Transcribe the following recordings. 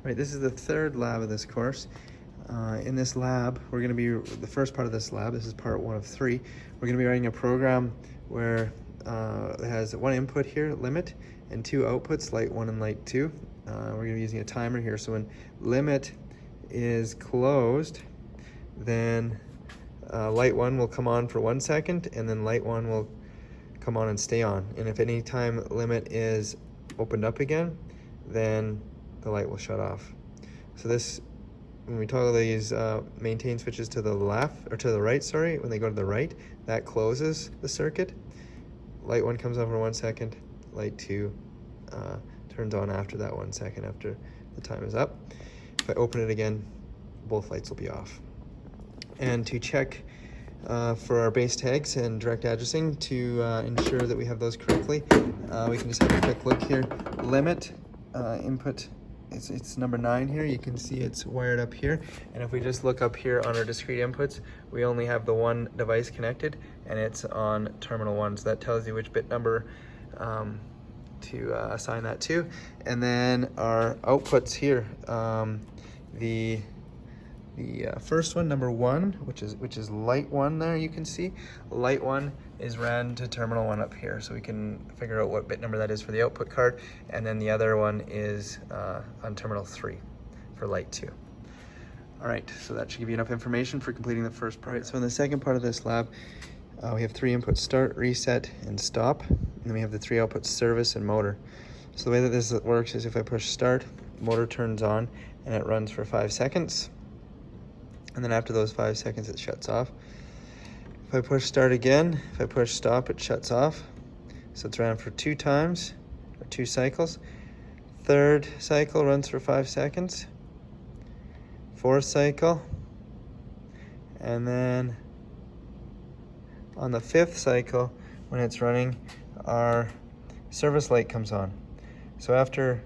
Right, this is the third lab of this course. In this lab, we're going to be, the first part of this lab, this is part 1 of 3, we're going to be writing a program where it has one input here, limit, and 2 outputs, light 1 and light 2. We're going to be using a timer here, so when limit is closed, then light 1 will come on for 1 second, and then light 1 will come on and stay on. And if any time limit is opened up again, then the light will shut off. So this, when we toggle these maintain switches to the left, or to the right, sorry, when they go to the right, that closes the circuit. Light 1 comes on for 1 second, light 2 turns on after that 1 second after the time is up. If I open it again, both lights will be off. And to check for our base tags and direct addressing to ensure that we have those correctly, we can just have a quick look here. Limit input, it's number 9 here. You can see it's wired up here. And if we just look up here on our discrete inputs, we only have the one device connected, and it's on terminal 1. So that tells you which bit number to assign that to. And then our outputs here, the first one, number 1, which is light 1 there, you can see. Light 1 is ran to terminal 1 up here, so we can figure out what bit number that is for the output card. And then the other one is on terminal 3 for light 2. All right, so that should give you enough information for completing the first part. So in the second part of this lab, we have 3 inputs: start, reset, and stop. And then we have the 3 outputs: service and motor. So the way that this works is if I push start, motor turns on and it runs for 5 seconds. And then after those 5 seconds, it shuts off. If I push start again, if I push stop, it shuts off. So it's ran for 2 times, or 2 cycles. Third cycle runs for 5 seconds. Fourth cycle. And then on the 5th cycle, when it's running, our service light comes on. So after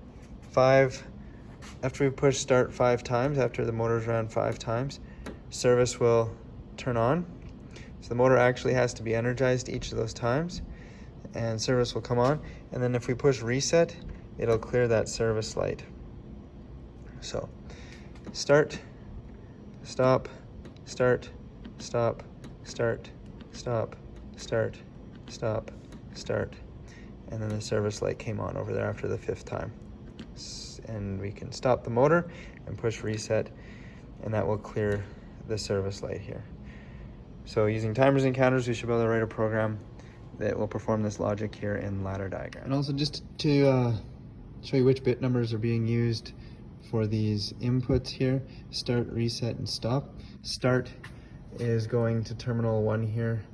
we push start 5 times, after the motor's ran 5 times, service will turn on. So the motor actually has to be energized each of those times, and service will come on. And then if we push reset, it'll clear that service light. So start, stop, start, stop, start, stop, start, stop, start. And then the service light came on over there after the 5th time. And we can stop the motor and push reset, and that will clear the service light here. So using timers and counters, we should be able to write a program that will perform this logic here in ladder diagram. And also just to show you which bit numbers are being used for these inputs here: start, reset, and stop. Start is going to terminal 1 here,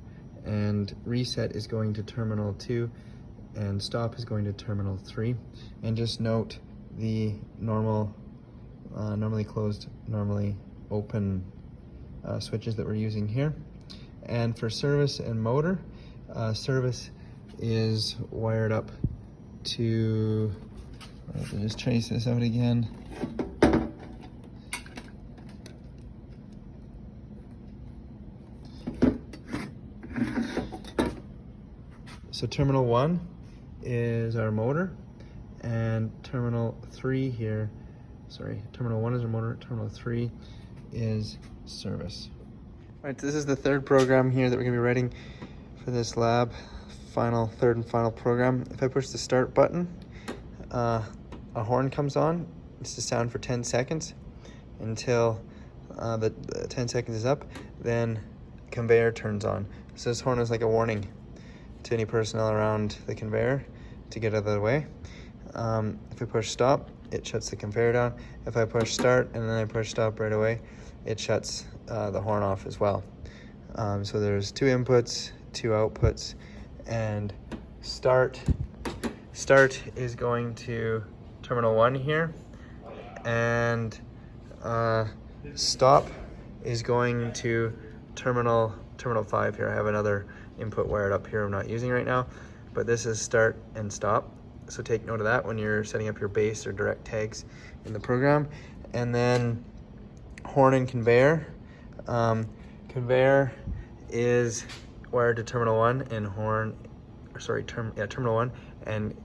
and reset is going to terminal 2, and stop is going to terminal 3. And just note the normally closed, normally open switches that we're using here. And for service and motor, service is wired up to, let's just trace this out again. So terminal 1 is our motor, and terminal 3 here, terminal 1 is our motor, terminal 3 is service. All right, this is the third program here that we're gonna be writing for this lab, third and final program. If I push the start button, a horn comes on. It's to sound for 10 seconds until the 10 seconds is up. Then conveyor turns on. So this horn is like a warning to any personnel around the conveyor to get out of the way. If I push stop, it shuts the conveyor down. If I push start and then I push stop right away, it shuts the horn off as well. So there's 2 inputs, 2 outputs, and start is going to terminal 1 here, and stop is going to terminal 5 here. I have another input wired up here I'm not using right now, but this is start and stop. So take note of that when you're setting up your base or direct tags in the program. And then horn and conveyor. Conveyor is wired to terminal 1, and terminal 1, and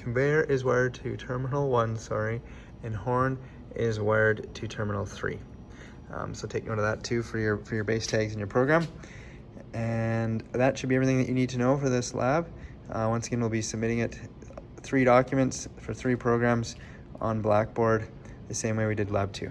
conveyor is wired to terminal 1, sorry, and horn is wired to terminal 3. So take note of that too for your base tags in your program. And that should be everything that you need to know for this lab. Once again, we'll be submitting it 3 documents for 3 programs on Blackboard, the same way we did lab 2.